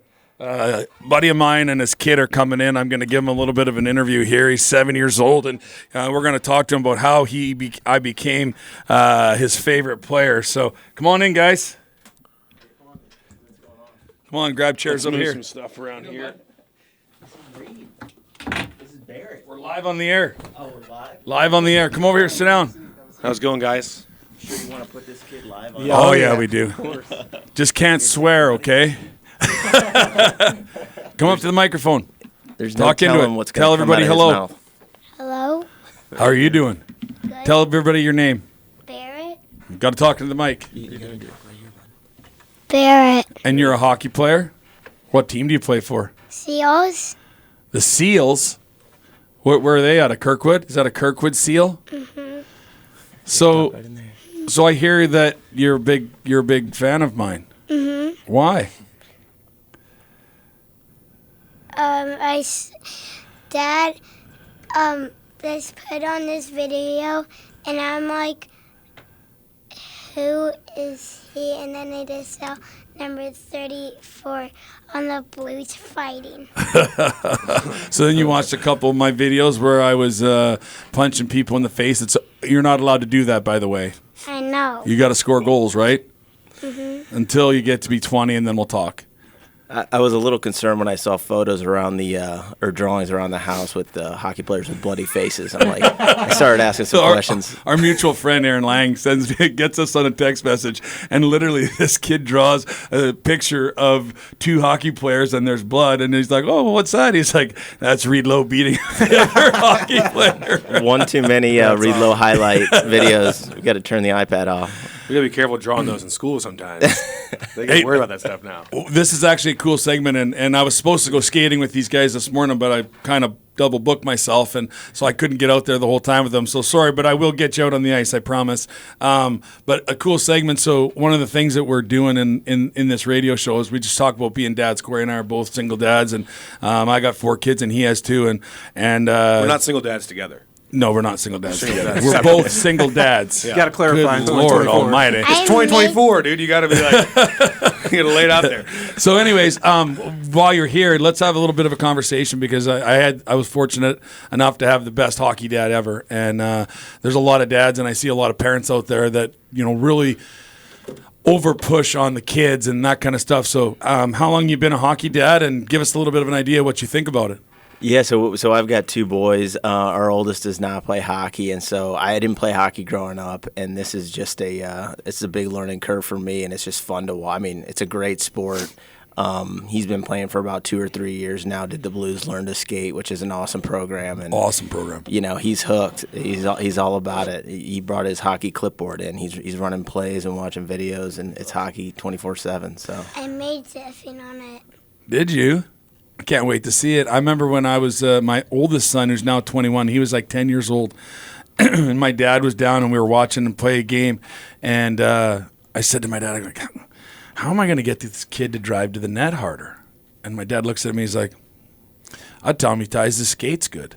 buddy of mine and his kid are coming in. I'm going to give him a little bit of an interview here. He's 7 years old, and we're going to talk to him about how I became his favorite player. So come on in, guys. Come on, grab chairs over Move here. some stuff around here. This is Barrett. We're live on the air. Oh, we're live? Live on the air. Come over here, sit down. How's it going, guys? Sure you want to put this kid live on? Yeah. Oh, Oh, yeah, yeah. we do. Just can't swear, okay? Come up to the microphone. There's Talk no into telling it. what's Tell gonna come everybody out of hello. his mouth. Hello, How are you doing? good. Tell everybody your name. Barrett. Got to talk to the mic. You're gonna do it right here, bud. Barrett. And you're a hockey player? What team do you play for? Seals. The Seals? Where are they at? A Kirkwood? Is that a Kirkwood Seal? Mm-hmm. So I hear that you're a big fan of mine. Mm-hmm. Why? Dad, just put on this video, and I'm like, who is he? And then they just saw number 34 on the Blues fighting. So then you watched a couple of my videos where I was punching people in the face. You're not allowed to do that, by the way. I know. You got to score goals, right? Mm-hmm. Until you get to be 20, and then we'll talk. I was a little concerned when I saw photos around or drawings around the house with hockey players with bloody faces. I'm like, I started asking some questions. Our mutual friend Aaron Lang gets us on a text message, and literally this kid draws a picture of two hockey players, and there's blood, and he's like, "Oh, what's that?" He's like, "That's Reed Lowe beating the other hockey player." One too many Reed Lowe highlight videos. We got to turn the iPad off. We gotta be careful drawing those in school sometimes. They get worried about that stuff now. This is actually a cool segment, and I was supposed to go skating with these guys this morning, but I kind of double booked myself, and so I couldn't get out there the whole time with them. So sorry, but I will get you out on the ice, I promise. But a cool segment. So one of the things that we're doing in this radio show is we just talk about being dads. Corey and I are both single dads, and I got 4 kids, and he has 2, and We're not single dads together. No, we're not single dads together. We're both single dads. You got to clarify. Good in Lord 2024. Almighty. I 2024, dude. You gotta be like, you gotta lay it out there. So, anyways, while you're here, let's have a little bit of a conversation because I was fortunate enough to have the best hockey dad ever, and there's a lot of dads, and I see a lot of parents out there that really over push on the kids and that kind of stuff. So, how long you been a hockey dad, and give us a little bit of an idea what you think about it. Yeah, so I've got 2 boys. Our oldest does not play hockey, and so I didn't play hockey growing up. And this is just it's a big learning curve for me, and it's just fun to watch. I mean, it's a great sport. He's been playing for about 2 or 3 years now. Did the Blues Learn to Skate, which is an awesome program. And Awesome program. He's hooked. He's all about it. He brought his hockey clipboard in. He's running plays and watching videos, and it's hockey 24/7. So I made Zephyr on it. Did you? I can't wait to see it. I remember when I was my oldest son, who's now 21, he was like 10 years old, and my dad was down, and we were watching him play a game, and I said to my dad, I'm like, how am I going to get this kid to drive to the net harder? And my dad looks at me, he's like, I'd tell him he ties his skates good.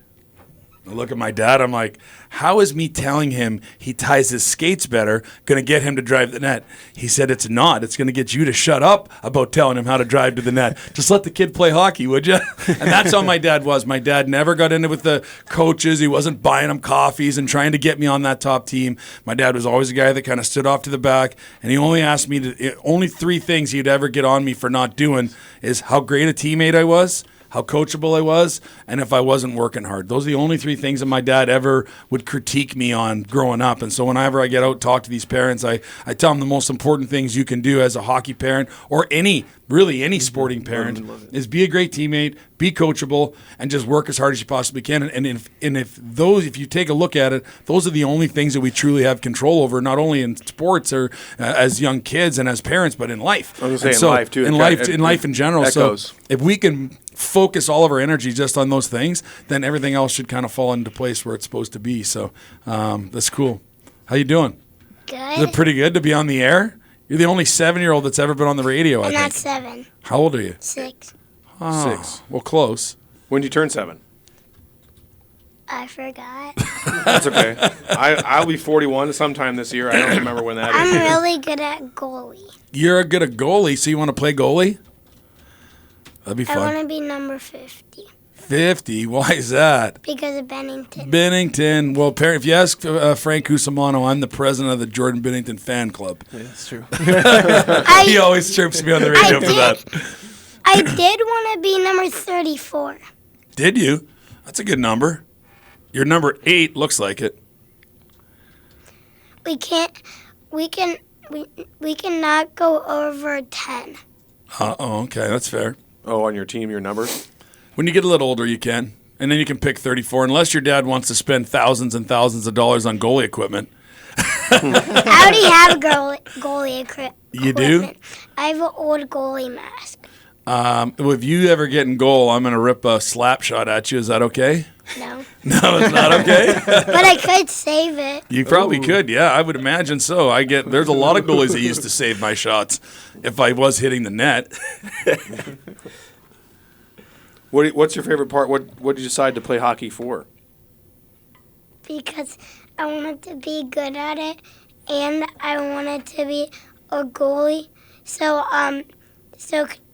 I look at my dad, I'm like, how is me telling him he ties his skates better going to get him to drive the net? He said, it's not. It's going to get you to shut up about telling him how to drive to the net. Just let the kid play hockey, would you? And that's how my dad was. My dad never got into with the coaches. He wasn't buying them coffees and trying to get me on that top team. My dad was always a guy that kind of stood off to the back, and he only asked me only 3 things he'd ever get on me for not doing is how great a teammate I was, how coachable I was, and if I wasn't working hard. Those are the only 3 things that my dad ever would critique me on growing up. And so whenever I get out and talk to these parents, I tell them the most important things you can do as a hockey parent or any sporting parent is be a great teammate, be coachable, and just work as hard as you possibly can. And if you take a look at it, those are the only things that we truly have control over, not only in sports or as young kids and as parents, but in life. I was going to say in life, too. In life in general. Echoes. So if we can focus all of our energy just on those things, then everything else should kind of fall into place where it's supposed to be. So that's cool. How you doing? Is it Good. pretty good to be on the air? You're the only 7-year-old that's ever been on the radio, I I'm think. not 7. How old are you? 6. 6. Well, close. When did you turn 7? I forgot. That's okay. I'll be 41 sometime this year. I don't remember when that I'm is. really good at goalie. You're a good at goalie, so you want to play goalie? That'd be I want fun. to be number 50 50. Why is that? because of Bennington. Bennington. Well, if you ask Frank Cusimano, I'm the president of the Jordan Bennington fan club. Yeah, that's true. He always chirps me on the radio for that. I did want to be number 34. Did you? That's a good number. You're number 8, looks like it. We cannot go over 10. Oh, okay. That's fair. Oh, on your team, your numbers? When you get a little older, you can. And then you can pick 34, unless your dad wants to spend thousands and thousands of dollars on goalie equipment. I already have goalie equipment. You do? I have an old goalie mask. If you ever get in goal, I'm going to rip a slap shot at you. Is that okay? No. No, it's not okay? But I could save it. You probably could, yeah. I would imagine so. There's a lot of goalies that used to save my shots if I was hitting the net. What's your favorite part? What did you decide to play hockey for? Because I wanted to be good at it, and I wanted to be a goalie, so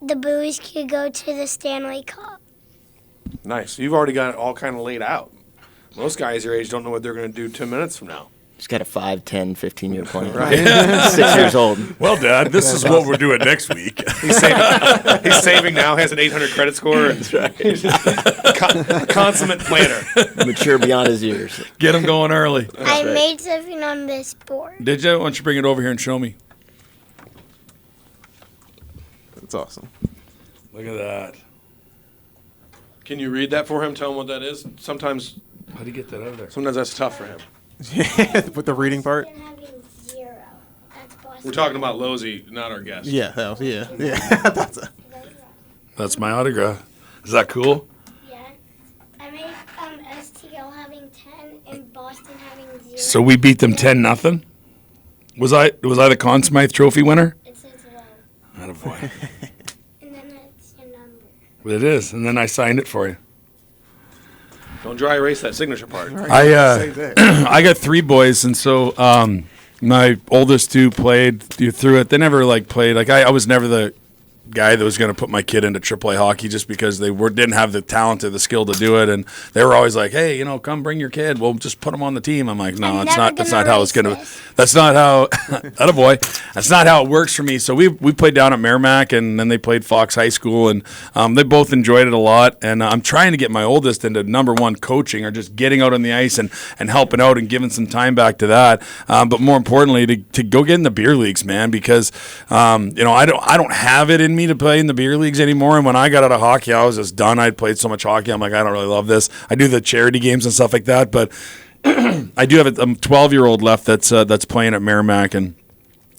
the Blues could go to the Stanley Cup. Nice. You've already got it all kind of laid out. Most guys your age don't know what they're going to do 10 minutes from now. He's got a 5, 10, 15-year plan. Right. 6 years old. Well, Dad, this is what we're doing next week. He's saving now, has an 800 credit score, and he's just a consummate planner. Mature beyond his years. Get him going early. I made something on this board. Did you? Why don't you bring it over here and show me? That's awesome. Look at that. Can you read that for him? Tell him what that is. Sometimes How do you get that out of there? that's tough for him. With the reading part. Boston having 0. That's Boston. We're talking about Losey, not our guest. Yeah, yeah. That's my autograph. Is that cool? Yeah. I made STL having 10 and Boston having 0. So we beat them 10-0. Was I the Conn Smythe Trophy winner? It says low. Attaboy. And then that's your number. It is, and then I signed it for you. Don't dry erase that signature part. I got 3 boys, and so my oldest 2 played through it. They never played. I was never the guy that was going to put my kid into AAA hockey just because they didn't have the talent or the skill to do it, and they were always like, "Hey, come bring your kid. We'll just put him on the team." I'm like, "No, it's not. That's not how it's going to. That's not how. Attaboy. That's not how it works for me." So we played down at Merrimack, and then they played Fox High School, and they both enjoyed it a lot. And I'm trying to get my oldest into number 1 coaching or just getting out on the ice and helping out and giving some time back to that. But more importantly, to go get in the beer leagues, man, because I don't have it in me to play in the beer leagues anymore. And when I got out of hockey, I was just done. I'd played so much hockey. I'm like, I don't really love this. I do the charity games and stuff like that, but I do have a 12-year-old left that's playing at Merrimack, and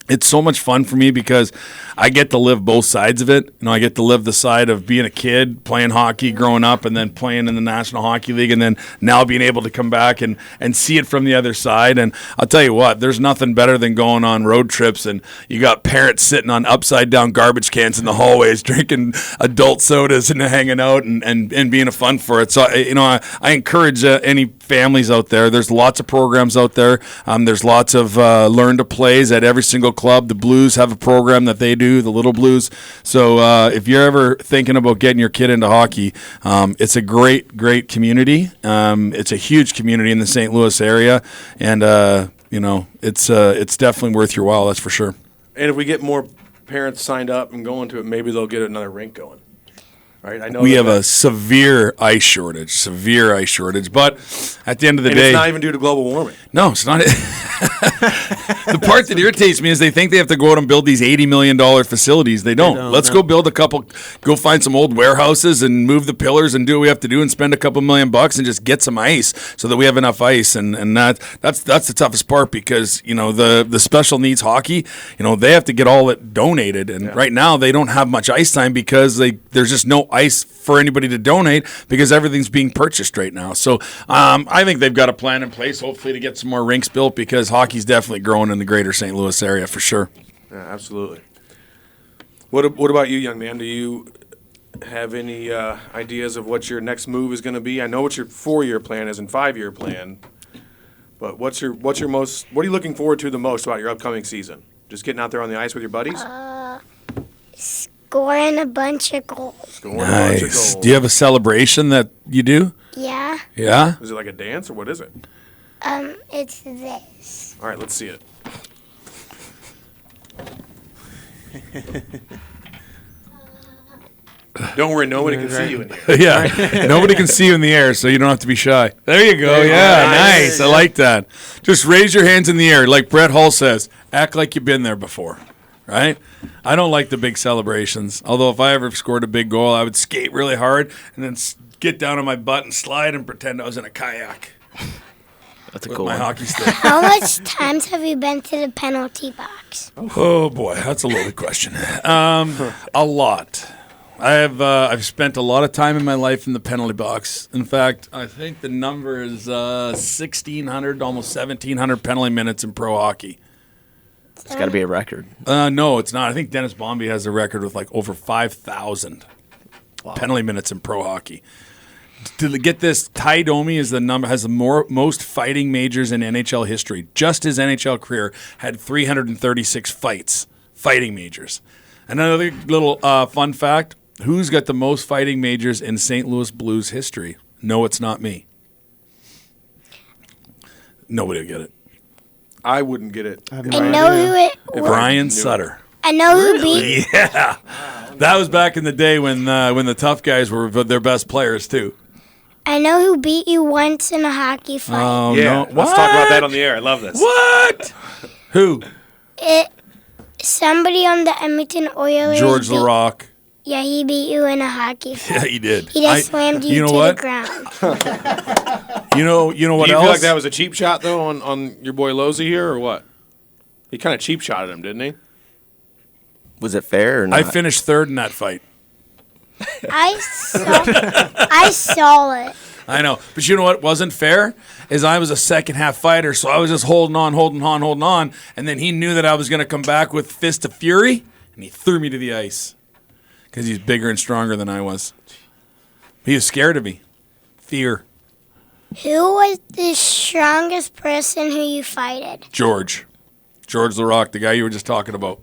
it's so much fun for me because I get to live both sides of it. I get to live the side of being a kid, playing hockey, growing up, and then playing in the National Hockey League, and then now being able to come back and see it from the other side. And I'll tell you what, there's nothing better than going on road trips, and you got parents sitting on upside-down garbage cans in the hallways, drinking adult sodas and hanging out and being a fun for it. So, I encourage any families out there. There's lots of programs out there. There's lots of learn to plays at every single club. The Blues have a program that they do, the Little Blues. So if you're ever thinking about getting your kid into hockey, it's a great community. It's a huge community in the St. Louis area, and it's definitely worth your while. That's for sure. And if we get more parents signed up and going to it, maybe they'll get another rink going. Right? I know we have a severe ice shortage. But at the end of the day, it's not even due to global warming. No, it's not. The part that irritates me is they think they have to go out and build these $80 million facilities. They don't. Let's go build go find some old warehouses and move the pillars and do what we have to do and spend a couple $1 million and just get some ice so that we have enough ice. And that's the toughest part because, the special needs hockey, they have to get all it donated. And right now they don't have much ice time because there's just no ice for anybody to donate because everything's being purchased right now. So I think they've got a plan in place, hopefully, to get some more rinks built because hockey's definitely growing in the greater St. Louis area for sure. Yeah, absolutely. What about you, young man? Do you have any ideas of what your next move is going to be? I know what your 4-year plan is and 5-year plan, but what are you looking forward to the most about your upcoming season? Just getting out there on the ice with your buddies? Scoring a bunch of goals. Nice. Do you have a celebration that you do? Yeah. Yeah? Is it like a dance or what is it? It's this. All right, let's see it. Don't worry, nobody can see you in here. Yeah. Nobody can see you in the air, so you don't have to be shy. There you go. Yeah, nice. I like that. Just raise your hands in the air. Like Brett Hull says, act like you've been there before. Right? I don't like the big celebrations. Although if I ever scored a big goal, I would skate really hard and then get down on my butt and slide and pretend I was in a kayak. That's a with cool my one. hockey stick. How much times have you been to the penalty box? Oh boy, that's a loaded question. A lot. I've spent a lot of time in my life in the penalty box. In fact, I think the number is 1,600, almost 1,700 penalty minutes in pro hockey. It's got to be a record. No, it's not. I think Dennis Bomby has the record with over 5,000 penalty minutes in pro hockey. To get this, Ty Domi has the most fighting majors in NHL history. Just his NHL career had 336 fighting majors. Another little fun fact, Who's got the most fighting majors in St. Louis Blues history? No, it's not me. Nobody will get it. I wouldn't get it. I know who it was. Brian Sutter. I know who beat. Yeah, that was back in the day when the tough guys were their best players too. I know who beat you once in a hockey fight. Oh Yeah, no! let's talk about that on the air. I love this. What? Who? Somebody on the Edmonton Oilers. George beat- LaRocque. Yeah, he beat you in a hockey fight. Yeah, he did. He just slammed you, know to what? the ground. You know what Do you else? feel like that was a cheap shot though on your boy Losey here, or what? He kind of cheap shotted him, didn't he? Was it fair or not? I finished third in that fight. I saw it. I know, but you know what wasn't fair is I was a second half fighter, so I was just holding on, and then he knew that I was going to come back with fist of fury, and he threw me to the ice because he's bigger and stronger than I was. He was scared of me. Fear. Who was the strongest person who you fighted? George LaRocque, the guy you were just talking about.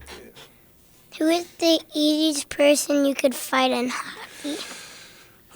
Who is the easiest person you could fight in hockey?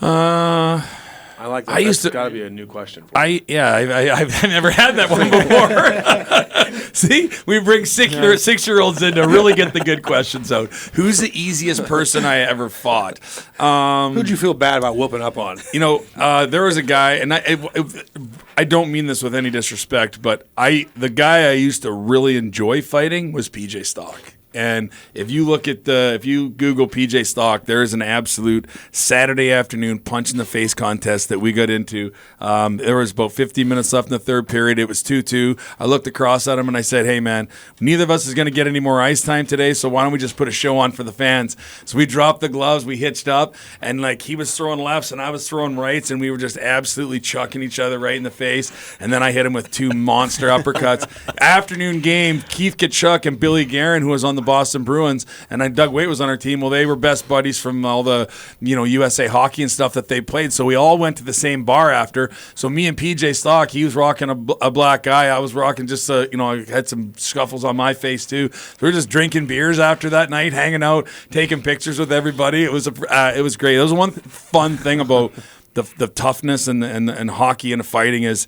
I like that. I used to- Got to be a new question. For me. I've never had that one before. See, we bring 6-year-olds in to really get the good questions out. Who's the easiest person I ever fought? Who'd you feel bad about whooping up on? You know, there was a guy, and I don't mean this with any disrespect, but the guy I used to really enjoy fighting was PJ Stock. And if you Google PJ Stock, there is an absolute Saturday afternoon punch in the face contest that we got into. There was about 15 minutes left in the third period. It was 2-2. I looked across at him and I said, "Hey man, neither of us is going to get any more ice time today, so why don't we just put a show on for the fans?" So we dropped the gloves, we hitched up, and like he was throwing lefts and I was throwing rights, and we were just absolutely chucking each other right in the face. And then I hit him with 2 monster uppercuts. Afternoon game, Keith Kachuk and Billy Guerin, who was on the Boston Bruins, and Doug Waite was on our team. Well, they were best buddies from all the USA hockey and stuff that they played. So we all went to the same bar after. So me and PJ Stock, he was rocking a black eye. I was rocking just I had some scuffles on my face too. So we were just drinking beers after that night, hanging out, taking pictures with everybody. It was great. It was one fun thing about the toughness and hockey and fighting is.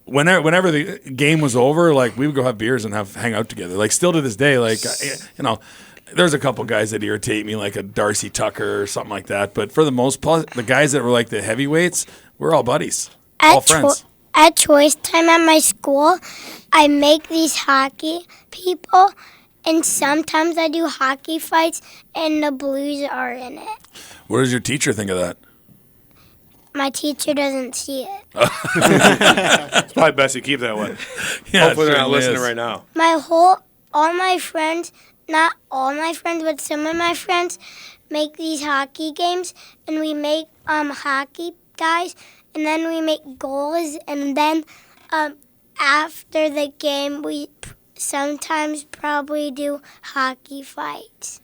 Whenever the game was over, like we would go have beers and hang out together. Like still to this day, there's a couple guys that irritate me, like a Darcy Tucker or something like that. But for the most part, the guys that were like the heavyweights, we're all buddies, all friends. At choice time at my school, I make these hockey people, and sometimes I do hockey fights, and the Blues are in it. What does your teacher think of that? My teacher doesn't see it. It's probably best you keep that one. Yeah, Hopefully they're not certainly listening is. right now. All my friends, not all my friends, but some of my friends make these hockey games, and we make hockey guys, and then we make goals, and then after the game, we sometimes probably do hockey fights.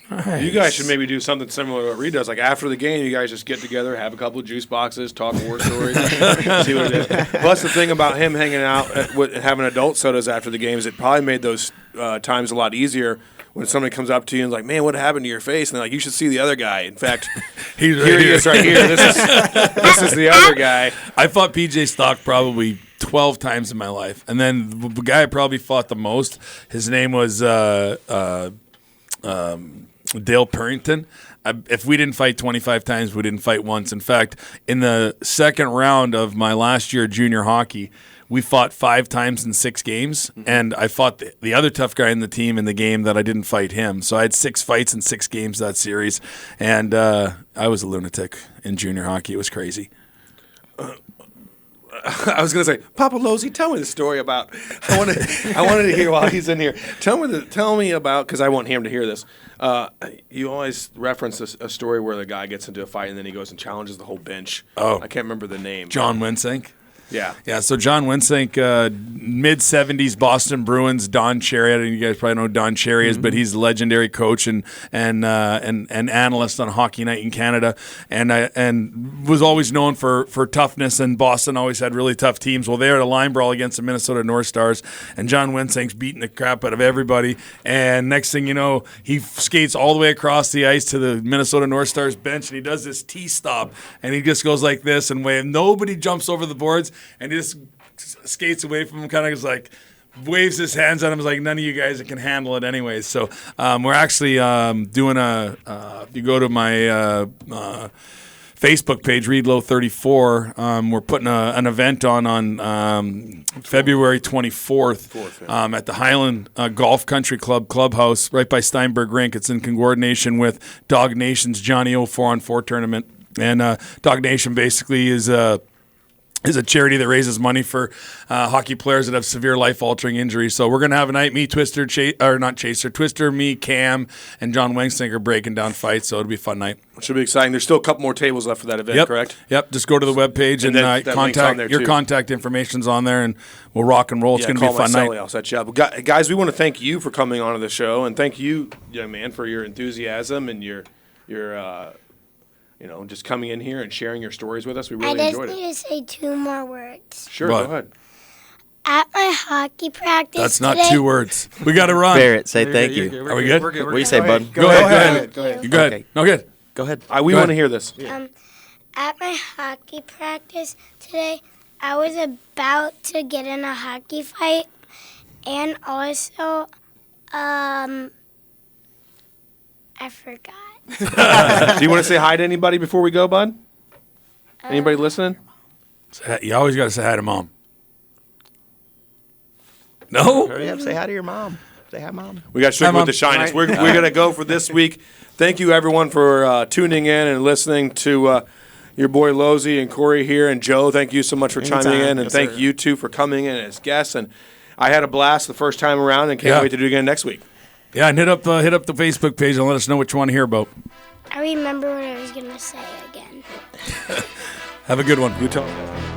Nice. You guys should maybe do something similar to what Reed does. Like after the game, you guys just get together, have a couple of juice boxes, talk war stories, see what it is. Plus, the thing about him hanging out with having adult sodas after the games, it probably made those times a lot easier. When somebody comes up to you and is like, "Man, what happened to your face?" and they're like, "You should see the other guy." In fact, He's here he is right here. This is the other guy. I fought PJ Stock probably 12 times in my life, and then the guy I probably fought the most, his name was Dale Purrington. If we didn't fight 25 times, we didn't fight once. In fact, in the second round of my last year of junior hockey, we fought 5 times in 6 games, and I fought the other tough guy in the team in the game that I didn't fight him. So I had 6 fights in 6 games that series, and I was a lunatic in junior hockey. It was crazy. I was going to say, Papa Losey, tell me the story about. I wanted to hear while he's in here. Tell me about, because I want him to hear this. You always reference a story where the guy gets into a fight and then he goes and challenges the whole bench. Oh. I can't remember the name. John Winsink. Yeah, so John Winsink, mid-'70s Boston Bruins, Don Cherry. I don't know, you guys probably know who Don Cherry is, but he's a legendary coach and analyst on Hockey Night in Canada, and was always known for toughness. And Boston always had really tough teams. Well, they had a line brawl against the Minnesota North Stars, and John Winsink's beating the crap out of everybody. And next thing you know, he skates all the way across the ice to the Minnesota North Stars bench, and he does this T-stop, and he just goes like this and wave. Nobody jumps over the boards, and he just skates away from him, kind of like waves his hands at him, like none of you guys can handle it anyways. So we're actually doing if you go to my Facebook page, ReedLow34, we're putting an event on February 24th at the Highland Golf Country Club clubhouse right by Steinberg Rink. It's in coordination with Dog Nation's Johnny O 4-on-4 tournament. And Dog Nation basically is a charity that raises money for hockey players that have severe life-altering injuries. So we're going to have a night, me, Twister, Twister, me, Cam, and John Winsink are breaking down fights, so it'll be a fun night. It should be exciting. There's still a couple more tables left for that event, correct? Yep, just go to the webpage and that link's on contact there, your too. contact information's on there, and we'll rock and roll. It's going to be a fun night. I'll set you up. Guys, we want to thank you for coming onto the show, and thank you, young man, for your enthusiasm and your just coming in here and sharing your stories with us. We really enjoyed I it. just need to say 2 more words. Sure, What? go ahead. At my hockey practice That's not today, 2 words. We got to run. Barrett, say thank you. Are we good? We're good. What do you say, bud? Go ahead. Go ahead. You good? Okay. No, good. Go ahead. We Go want to ahead. hear this. At my hockey practice today, I was about to get in a hockey fight, and also, I forgot. Do you want to say hi to anybody before we go, bud? Anybody listening? You always got to say hi to Mom. No? Hurry up. Say hi to your mom. Say hi, Mom. We got Sugar Hi, with Mom. the Shyness. We're going to go for this week. Thank you, everyone, for tuning in and listening to your boy Losey and Corey here, and Joe. Thank you so much for chiming Anytime. in, and Yes, thank sir. you, too, for coming in as guests. And I had a blast the first time around and can't Yeah. wait to do it again next week. Yeah, and hit up the Facebook page and let us know what you want to hear about. I remember what I was going to say again. Have a good one. You tell them.